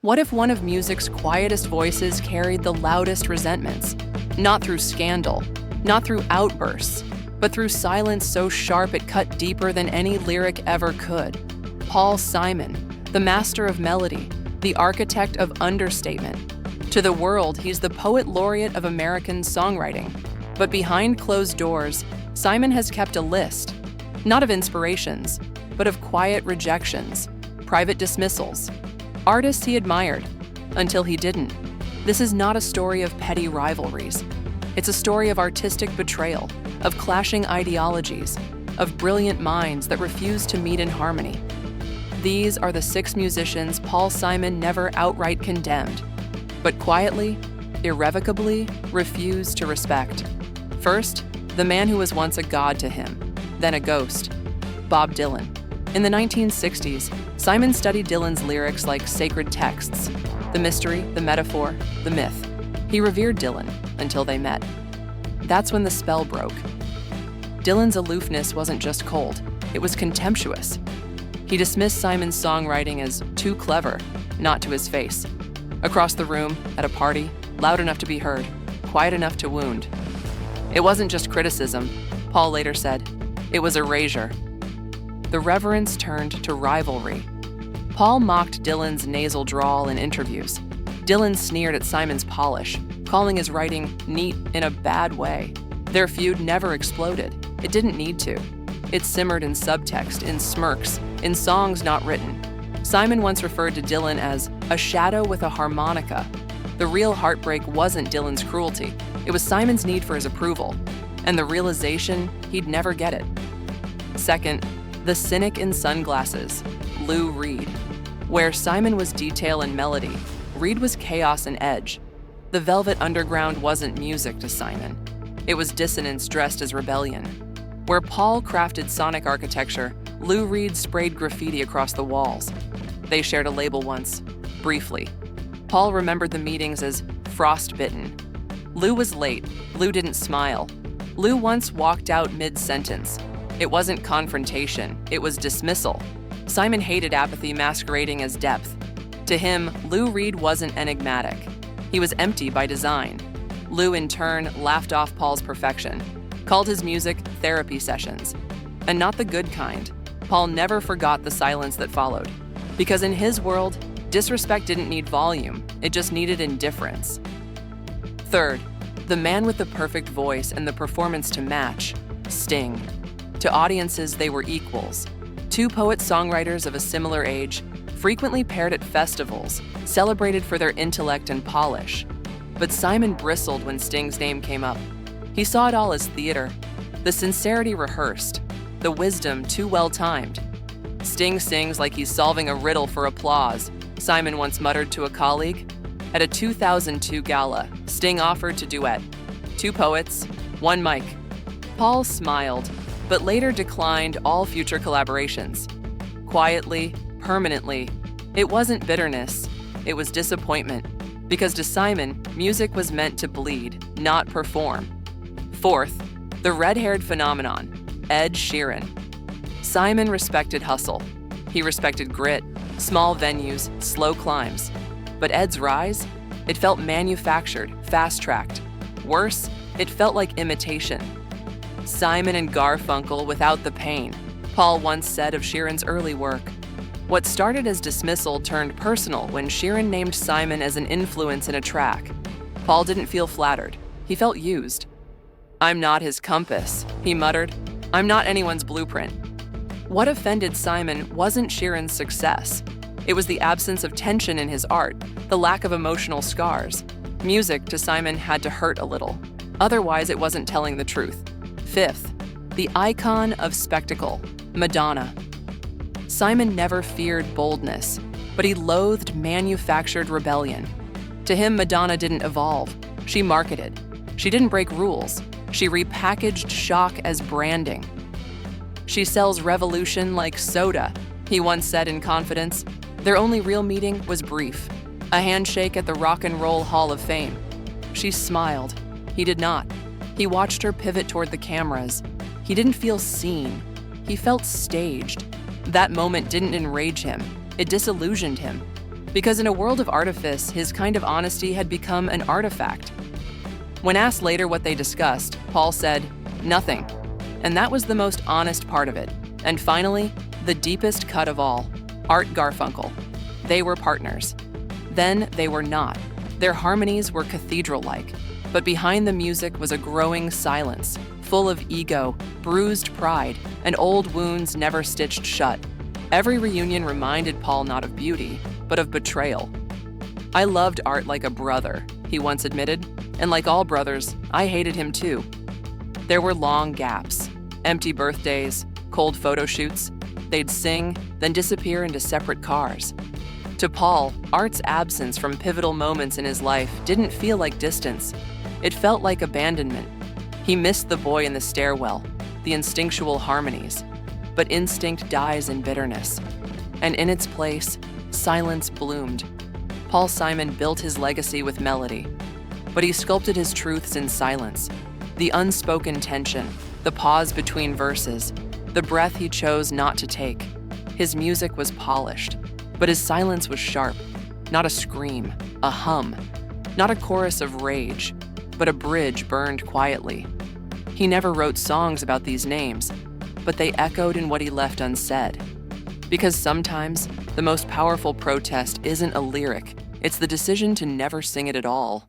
What if one of music's quietest voices carried the loudest resentments? Not through scandal, not through outbursts, but through silence so sharp it cut deeper than any lyric ever could. Paul Simon, the master of melody, the architect of understatement. To the world, he's the poet laureate of American songwriting. But behind closed doors, Simon has kept a list, not of inspirations, but of quiet rejections, private dismissals, artists he admired, until he didn't. This is not a story of petty rivalries. It's a story of artistic betrayal, of clashing ideologies, of brilliant minds that refuse to meet in harmony. These are the 6 musicians Paul Simon never outright condemned, but quietly, irrevocably refused to respect. First, the man who was once a god to him, then a ghost, Bob Dylan. In the 1960s, Simon studied Dylan's lyrics like sacred texts, the mystery, the metaphor, the myth. He revered Dylan until they met. That's when the spell broke. Dylan's aloofness wasn't just cold, it was contemptuous. He dismissed Simon's songwriting as too clever, not to his face. Across the room, at a party, loud enough to be heard, quiet enough to wound. It wasn't just criticism, Paul later said. It was erasure. The reverence turned to rivalry. Paul mocked Dylan's nasal drawl in interviews. Dylan sneered at Simon's polish, calling his writing neat in a bad way. Their feud never exploded. It didn't need to. It simmered in subtext, in smirks, in songs not written. Simon once referred to Dylan as a shadow with a harmonica. The real heartbreak wasn't Dylan's cruelty. It was Simon's need for his approval, and the realization he'd never get it. Second, the cynic in sunglasses, Lou Reed. Where Simon was detail and melody, Reed was chaos and edge. The Velvet Underground wasn't music to Simon. It was dissonance dressed as rebellion. Where Paul crafted sonic architecture, Lou Reed sprayed graffiti across the walls. They shared a label once, briefly. Paul remembered the meetings as frostbitten. Lou was late. Lou didn't smile. Lou once walked out mid-sentence. It wasn't confrontation, it was dismissal. Simon hated apathy masquerading as depth. To him, Lou Reed wasn't enigmatic. He was empty by design. Lou, in turn, laughed off Paul's perfection, called his music therapy sessions. And not the good kind. Paul never forgot the silence that followed. Because in his world, disrespect didn't need volume, it just needed indifference. Third, the man with the perfect voice and the performance to match, Sting. To audiences, they were equals. 2 poet-songwriters of a similar age, frequently paired at festivals, celebrated for their intellect and polish. But Simon bristled when Sting's name came up. He saw it all as theater, the sincerity rehearsed, the wisdom too well-timed. Sting sings like he's solving a riddle for applause, Simon once muttered to a colleague. At a 2002 gala, Sting offered to duet. 2 poets, 1 mic. Paul smiled, but later declined all future collaborations. Quietly, permanently, it wasn't bitterness, it was disappointment. Because to Simon, music was meant to bleed, not perform. Fourth, the red-haired phenomenon, Ed Sheeran. Simon respected hustle. He respected grit, small venues, slow climbs. But Ed's rise? It felt manufactured, fast-tracked. Worse, it felt like imitation. Simon and Garfunkel without the pain, Paul once said of Sheeran's early work. What started as dismissal turned personal when Sheeran named Simon as an influence in a track. Paul didn't feel flattered. He felt used. "I'm not his compass," he muttered. "I'm not anyone's blueprint." What offended Simon wasn't Sheeran's success. It was the absence of tension in his art, the lack of emotional scars. Music to Simon had to hurt a little. Otherwise, it wasn't telling the truth. Fifth, the icon of spectacle, Madonna. Simon never feared boldness, but he loathed manufactured rebellion. To him, Madonna didn't evolve. She marketed. She didn't break rules. She repackaged shock as branding. "She sells revolution like soda," he once said in confidence. Their only real meeting was brief, a handshake at the Rock and Roll Hall of Fame. She smiled. He did not. He watched her pivot toward the cameras. He didn't feel seen. He felt staged. That moment didn't enrage him. It disillusioned him. Because in a world of artifice, his kind of honesty had become an artifact. When asked later what they discussed, Paul said, "Nothing." And that was the most honest part of it. And finally, the deepest cut of all, Art Garfunkel. They were partners. Then they were not. Their harmonies were cathedral-like, but behind the music was a growing silence, full of ego, bruised pride, and old wounds never stitched shut. Every reunion reminded Paul not of beauty, but of betrayal. "I loved Art like a brother," he once admitted, "and like all brothers, I hated him too." There were long gaps, empty birthdays, cold photo shoots. They'd sing, then disappear into separate cars. To Paul, Art's absence from pivotal moments in his life didn't feel like distance. It felt like abandonment. He missed the boy in the stairwell, the instinctual harmonies. But instinct dies in bitterness. And in its place, silence bloomed. Paul Simon built his legacy with melody, but he sculpted his truths in silence. The unspoken tension, the pause between verses, the breath he chose not to take. His music was polished, but his silence was sharp. Not a scream, a hum. Not a chorus of rage, but a bridge burned quietly. He never wrote songs about these names, but they echoed in what he left unsaid. Because sometimes, the most powerful protest isn't a lyric, it's the decision to never sing it at all.